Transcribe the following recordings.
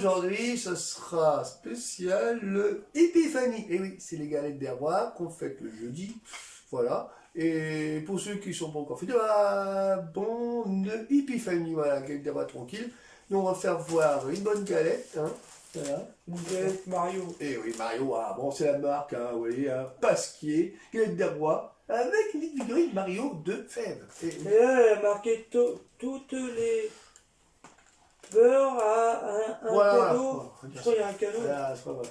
aujourd'hui, ce sera spécial Épiphanie. Et oui, c'est les galettes des rois qu'on fête le jeudi. Voilà. Et pour ceux qui ne sont pas encore fêtés, bonne Épiphanie. Voilà, galette des rois tranquille. Nous, on va faire voir une bonne galette. Hein. Voilà. Une galette Mario. Et oui, Mario, bon, c'est la marque, hein, vous voyez, Pasquier, galette des rois, avec une figurine Mario de Fèvre. Et là, elle a marqué toutes les heures à un cadeau. Je crois qu'il y a un cadeau. Voilà, c'est pas vrai.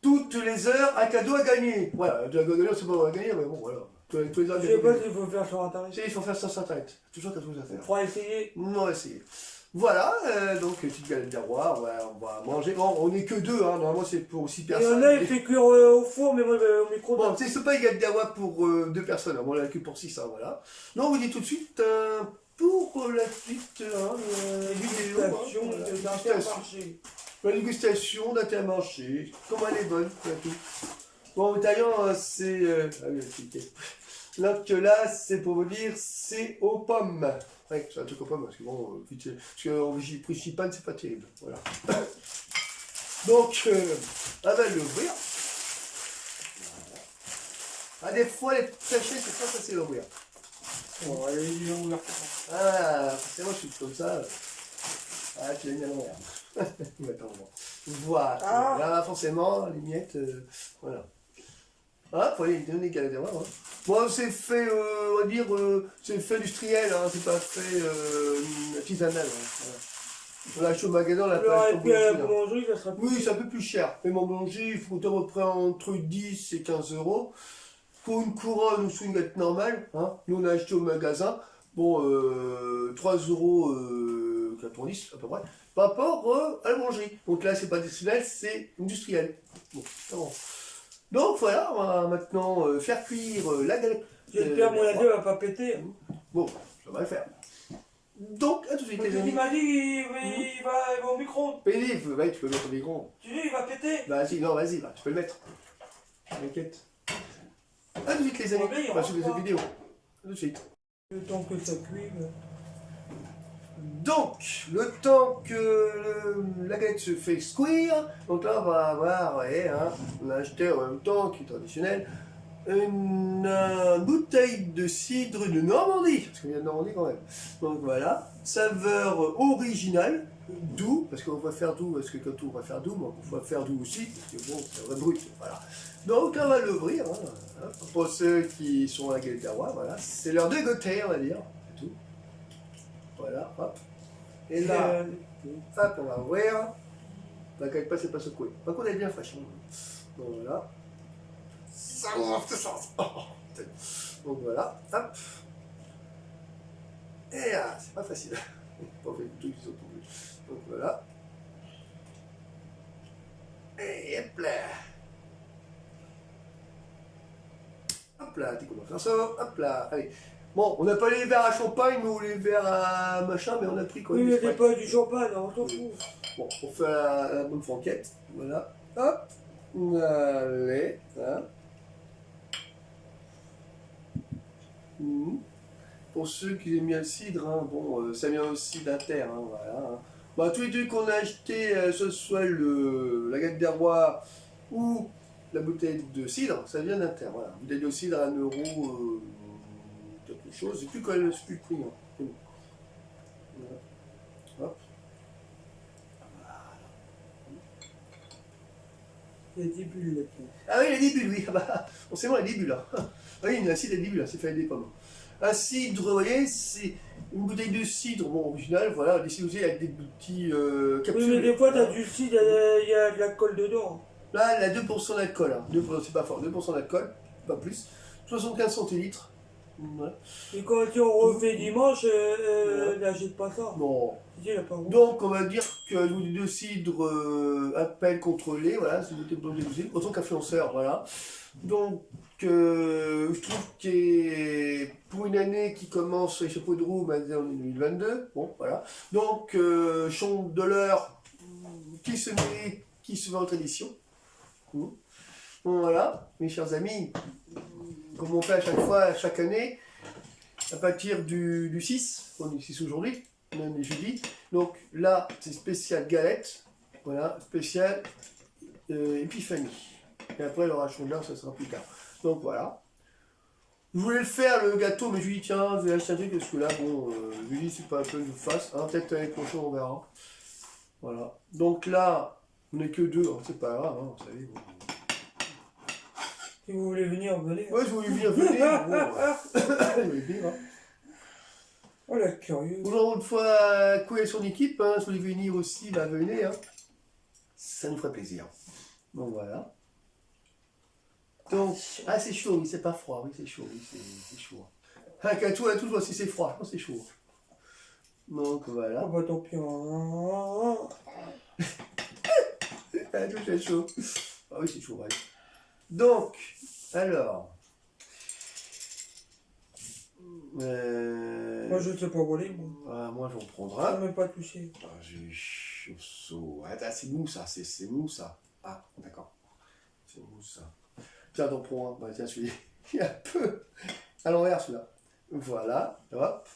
Toutes les heures, un cadeau à gagner. Voilà, un cadeau à gagner, c'est pas à gagner, mais bon, voilà. Tous les heures, je sais pas s'il faut faire sur internet. Si, il faut faire ça sur internet. Toujours quelque chose à faire. On pourra essayer. On va essayer. Voilà, donc petite galette des rois, on va manger. Bon, on n'est que deux, hein, normalement c'est pour 6 personnes. Il y en a, il fait cuire au four, mais moi au micro. Bon, c'est pas une galette des rois pour 2 personnes, hein, on l'a que pour 6, hein, voilà. Donc on vous dit tout de suite, pour la suite, d'Intermarché. La dégustation d'Intermarché, comment elle est bonne, tout. Bon, en italien, c'est... donc là, c'est pour vous dire, c'est aux pommes. Ouais, c'est un truc aux pommes, parce que bon, parce qu'en frangipane, c'est pas terrible. Voilà. Donc, on va l'ouvrir. Voilà. Des fois, les sachets, c'est pas facile à ouvrir. Bon, allez, il est ouvert. Ah, c'est moi, je suis comme ça. Ah, tu l'as mis à l'envers. Voilà. Ah. Là, forcément, les miettes, voilà. Ah, faut aller donner des galettes des rois, hein. Bon, c'est fait, on va dire, c'est fait industriel, hein, c'est pas fait artisanal. Hein, voilà. On l'a acheté au magasin, on l'a pas acheté au puis à la boulangerie. boulangerie, ça sera plus. Oui, c'est un peu plus cher. Mais mon boulanger, il faut à peu près entre 10 et 15 euros. Pour une couronne ou sous une galette normale, hein, nous on a acheté au magasin, bon, 3,90 euros à peu près, par rapport à la boulangerie. Donc là, c'est pas industriel, c'est industriel. Bon, c'est bon. Donc voilà, on va maintenant faire cuire la galette. J'espère que mon laser va pas péter. Bon, ça va le faire. Donc, à tout de suite, les amis. Il m'a dit il va au micro. Pédé, tu peux mettre au micro. Tu dis, il va péter. Vas-y, non, vas-y, tu peux le mettre. T'inquiète. A tout de suite, les amis. On va suivre cette vidéo. A tout de suite. Le temps que ça cuive. Donc, le temps que la galette se fait cuire, donc là, on va avoir, ouais, hein, on a acheté en même temps, qui est traditionnel, une bouteille de cidre de Normandie, parce qu'on vient de Normandie quand même. Donc voilà, saveur originale, doux, parce qu'on va faire doux, parce que quand on va faire doux, mais on va faire doux aussi, parce que bon, c'est vrai brut, voilà. Donc là, on va l'ouvrir, hein, pour ceux qui sont à la galette des rois, voilà, c'est l'heure de goûter, on va dire, c'est tout. Voilà, hop. Et là, hop, on va ouvrir. La galette c'est pas secouée. Par contre, elle est bien fraîche. Donc voilà. Ça ouvre tout ça. Donc voilà, hop. Et là, c'est pas facile. Pas fait du tout qu'ils sont tombés. Donc voilà. Et hop là. Hop là, tu commences à faire ça. Hop là, allez. Bon, on n'a pas les verres à champagne ou les verres à machin, mais on a pris quoi. Oui, mais c'est pas du champagne, on s'en fout. Bon, on fait la bonne franquette. Voilà. Hop. Allez. Hein. Pour ceux qui aiment bien le cidre, hein, bon, ça vient aussi d'Inter. Hein, voilà. Hein. Bah, tous les trucs qu'on a achetés, ce soit la galette des rois ou la bouteille de cidre, ça vient d'Inter. Voilà. Bouteille de cidre à 1 euro. Quelque chose, c'est plus quand même plus le prix. Hein. Bon. Voilà. Hop. Voilà. Il y a des bulles là-dedans. Ah oui, les bulles, oui. Ah bah, on sait moi les bulles là. Oui, il y a un cidre et des bulles, c'est fait des pommes. Un cidre, vous voyez, c'est une bouteille de cidre, bon, original, voilà, des cidres aussi avec des petits capsules. Oui, mais des fois, t'as du cidre, il y a de l'alcool dedans. Là, elle a 2% d'alcool, hein. C'est pas fort, 2% d'alcool, pas plus. 75 centilitres. Voilà. Et quand on refait dimanche, n'achète pas ça. Non. Donc, on va dire que la bouteille de cidre appel contrôlé, voilà, c'est une bouteille de cidre, autant qu'influenceur, voilà. Donc, je trouve que pour une année qui commence sur les chapeaux de roue, ben, on est en 2022, bon, voilà. Donc, chandeleur qui se mérite, qui se vend en tradition. Bon, voilà, mes chers amis, comme on fait à chaque fois, chaque année, à partir du 6, on est 6 aujourd'hui, on est jeudi, donc là, c'est spécial galette, Voilà, spécial Épiphanie. Et après, le rachon de l'art, ça sera plus tard. Donc voilà. Je voulais le faire, le gâteau, mais je lui ai dit, tiens, je vais acheter un truc, parce que là, bon, je lui ai dit, c'est pas un peu que je le fasse. Hein, peut-être l'année prochaine, on verra. Voilà. Donc là, on n'est que deux, hein, c'est pas grave, hein, vous savez. Bon. Si vous voulez venir, venez. Ouais, je voulais venir, venir. Bon, je voulais venir, hein. Oh la curieuse. Bonjour, une fois coué son équipe, hein, si vous voulez venir aussi, bah venez, hein. Ça nous ferait plaisir. Donc voilà. Donc, ah c'est chaud, oui, c'est pas froid, oui c'est chaud, oui c'est chaud. Ah, qu'à tout, si c'est froid, non c'est chaud. Donc voilà. Oh bah tant pis. Ah, tout c'est chaud. Ah oui c'est chaud, ouais. Donc, alors. Moi je ne sais pas voler. Moi, moi j'en prendrai je un. ne même pas touché. Ah, j'ai chaud. Ah, c'est mou ça, c'est mou ça. Ah, d'accord. C'est mou ça. Tiens, t'en prends un. Bah, tiens, celui-là. Il est un peu à l'envers celui-là. Voilà. Hop.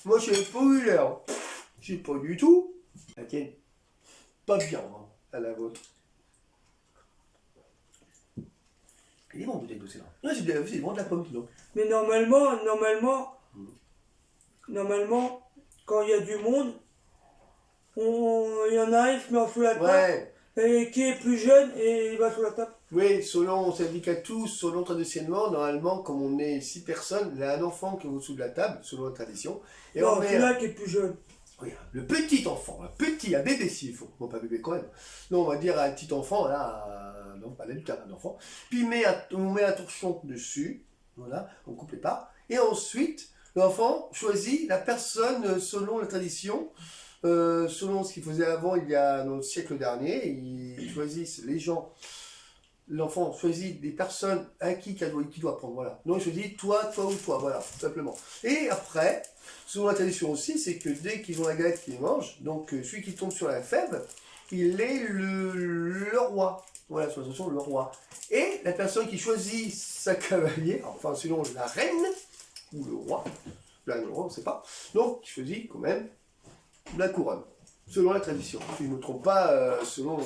Moi, je n'ai pas eu l'air. Je sais pas du tout. La tienne, pas bien, hein, à la vôtre. Il est bon peut-être aussi là. Non, c'est vraiment de la pomme, donc. Mais normalement, quand il y a du monde, il y en a un qui se met sous la table, Ouais. et qui est plus jeune et il va sous la table. Oui, selon, on s'indique à tous, selon traditionnellement, normalement, comme on est 6 personnes, il y a un enfant qui est au-dessous de la table, selon la tradition. Et Non, on met celui-là qui est plus jeune. oui, le petit enfant, un bébé s'il faut, bon pas bébé quand même. Non, on va dire un petit enfant, là, non pas l'adulte, un enfant. Puis on met un torchon dessus, voilà, on coupe les parts. Et ensuite, l'enfant choisit la personne selon la tradition, selon ce qu'il faisait avant, il y a dans le siècle dernier, ils choisissent les gens. L'enfant choisit des personnes à qui doit prendre, voilà. Donc il choisit toi ou toi, voilà, tout simplement. Et après, selon la tradition aussi, c'est que dès qu'ils ont la galette qu'ils mangent, donc celui qui tombe sur la fève, il est le roi. Voilà, sur la tradition, le roi. Et la personne qui choisit sa cavalière, enfin selon la reine, ou le roi, là le roi on ne sait pas, donc il choisit quand même la couronne, selon la tradition. Je ne me trompe pas selon...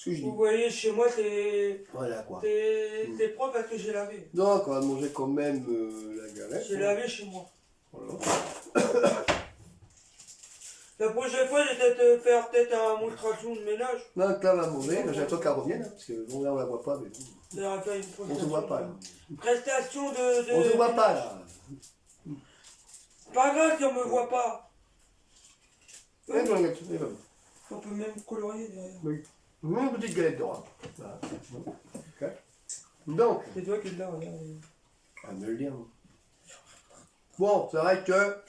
Vous voyez, chez moi, c'est voilà quoi. C'est propre parce que j'ai lavé. Donc, on va manger quand même la galette. J'ai lavé chez moi. Voilà. La prochaine fois, je vais te faire peut-être une monstration de ménage. Donc là, on va manger. J'attends qu'elle revienne, hein, parce que bon, là, on la voit pas, mais bon. On va faire une On se voit pas, là. Une prestation de... On se voit pas, là. Pas grave si on me voit pas. Et bon, regarde, et bon. On peut même colorier derrière. Oui. Une petite galette de roi. Voilà. Okay. Donc. C'est toi qui l'as, regarde. Ah, me le dire. Bon, c'est vrai que.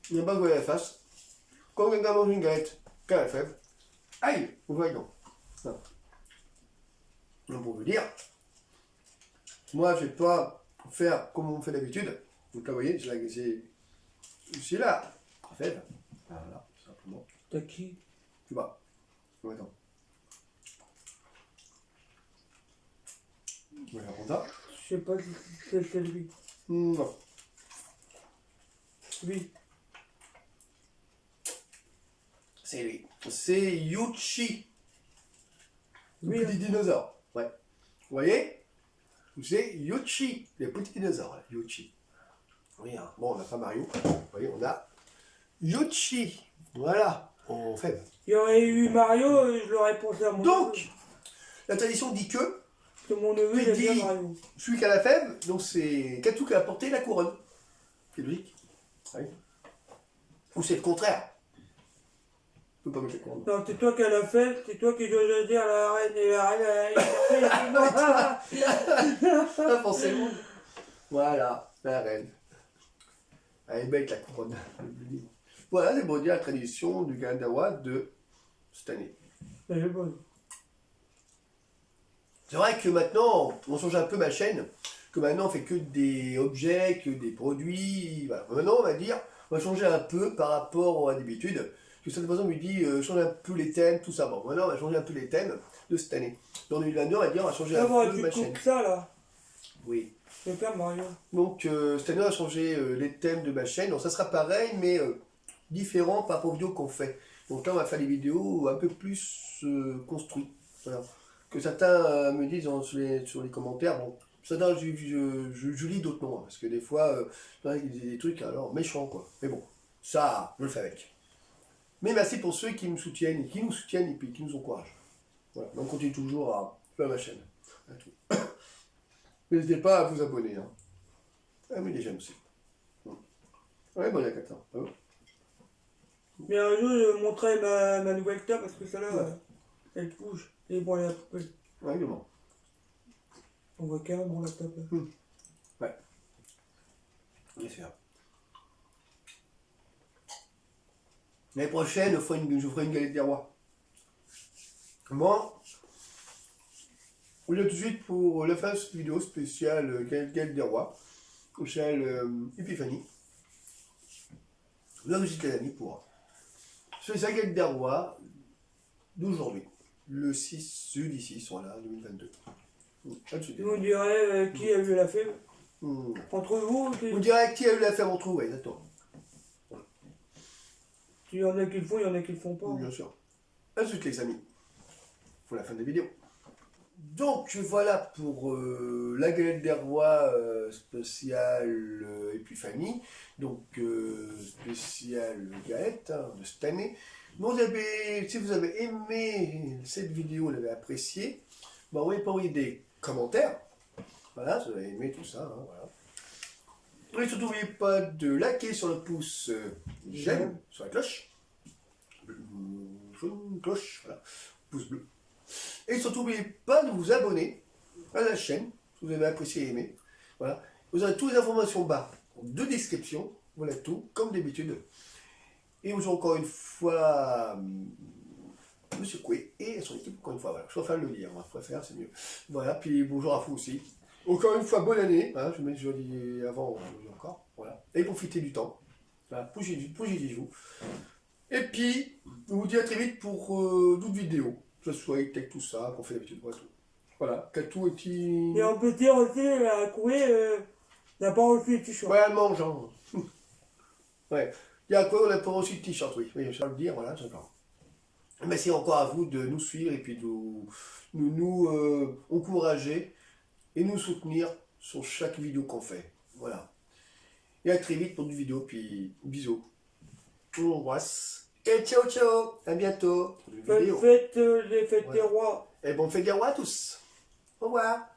Il n'y a pas de voir la face. Quand quelqu'un mange une galette, qu'elle a la fève, aïe, vous voyez donc. Non. Donc, pour vous dire, moi, je ne vais pas faire comme on fait d'habitude. Donc, là, vous voyez, j'ai là, la fève. Voilà, tout simplement. T'as qui? Tu vois. Attends. Voilà, on a. Je sais pas si c'est lui. Non. Oui. C'est lui. C'est Yuchi. Le Oui. petit dinosaure. Ouais. Vous voyez? C'est Yuchi. Le petit dinosaure, là. Yuchi. Oui, hein. Bon, on n'a pas Mario. Vous voyez, on a Yuchi. Voilà. On fait. Il y aurait eu Mario, je l'aurais pensé à mon Donc, neveu. la tradition dit que Mon neveu, il aime bien Mario. celui qui a la fève, donc c'est Katou qui a porté la couronne. C'est logique. Oui. Ou c'est le contraire. Je peux pas mettre la couronne. Non, c'est toi qui as la fête, c'est toi qui dois dire à la reine et la reine, Pas forcément. Voilà, la reine. Elle est belle la couronne. Voilà, c'est pour dire la tradition du Gandawa de cette année. Elle est bonne. C'est vrai que maintenant, on change un peu ma chaîne, que maintenant on fait que des objets, que des produits. Voilà. Maintenant, on va dire, on va changer un peu par rapport à d'habitude. Que cette personne me dit, change un peu les thèmes, tout ça. Bon, maintenant, on va changer un peu les thèmes de cette année. Dans 2022, on va dire, on va changer un peu Tu ma chaîne. coupes ça là. Oui. Je vais faire Mario. Donc, cette année, on va changer les thèmes de ma chaîne. Donc, ça sera pareil, mais différent par rapport aux vidéos qu'on fait. Donc là, on va faire des vidéos un peu plus construites. Voilà. Que certains me disent sur les commentaires, bon, certains je lis d'autres noms, hein, parce que des fois, il y a des trucs alors méchants, quoi. Mais bon, ça, je le fais avec. Mais merci pour ceux qui me soutiennent, et qui nous soutiennent, et puis qui nous encouragent. Voilà, on continue toujours à faire ma chaîne. À tout. N'hésitez pas à vous abonner. Hein. Ah, mais déjà aussi. Ouais, bon, il y a 4 ans. Ah, ouais. Mais un jour, je montrerai ma nouvelle table parce que celle-là, Ouais. elle bouge. Et bon, elle a poubelle. Ouais, également. On voit carrément la table. Ouais. Bien sûr. L'année prochaine, je ferai une galette des rois. Bon, on est tout de suite pour la fin de cette vidéo spéciale galette des rois, au channel Epiphanie. Là, vous êtes les amis pour spécial galette des rois d'aujourd'hui, le 6 du 6, voilà, 2022. Vous direz qui a eu la fève entre vous. Vous direz qui a eu la fève entre vous, ouais, exactement. Il y en a qui le font, il y en a qui le font pas. Oui, bien sûr. À suite les amis, pour la fin de la vidéo. Donc voilà pour la galette des rois spéciale Épiphanie, donc spéciale galette hein, de cette année. Si vous avez aimé cette vidéo, vous l'avez appréciée, bah, vous pouvez envoyer des commentaires. Voilà, si vous avez aimé tout ça. Hein, voilà. Et surtout, n'oubliez pas de liker sur le pouce j'aime, sur la cloche. Jaune, cloche, voilà, pouce bleu. Et surtout, n'oubliez pas de vous abonner à la chaîne, si vous avez apprécié et aimé. Voilà. Vous aurez toutes les informations bas de description. Voilà tout, comme d'habitude. Et bonjour encore une fois, Monsieur Coué et son équipe, encore une fois. Voilà. Je préfère le lire, on préfère, c'est mieux. Voilà, puis bonjour à vous aussi. Encore une fois, bonne année. Hein, je le dis avant, je le dis encore. Voilà. Et profitez du temps. Voilà, profitez-vous. Et puis, je vous dis à très vite pour d'autres vidéos. Que ce soit avec tout ça, qu'on fait d'habitude. Voilà, Katou et qui. Et on peut dire aussi, la Coué n'a pas reçu les t-shirts. Ouais, elle mange, hein. Ouais. Il y a quoi, on a pas reçu de t-shirt, oui. Oui, je vais le dire, voilà, c'est d'accord. Merci encore à vous de nous suivre et puis de nous encourager et nous soutenir sur chaque vidéo qu'on fait. Voilà. Et à très vite pour une vidéo, puis bisous. On vous embrasse. Et ciao ciao. À bientôt. Pour une vidéo. Faites les fêtes des rois. Et bonne fête des rois à tous. Au revoir.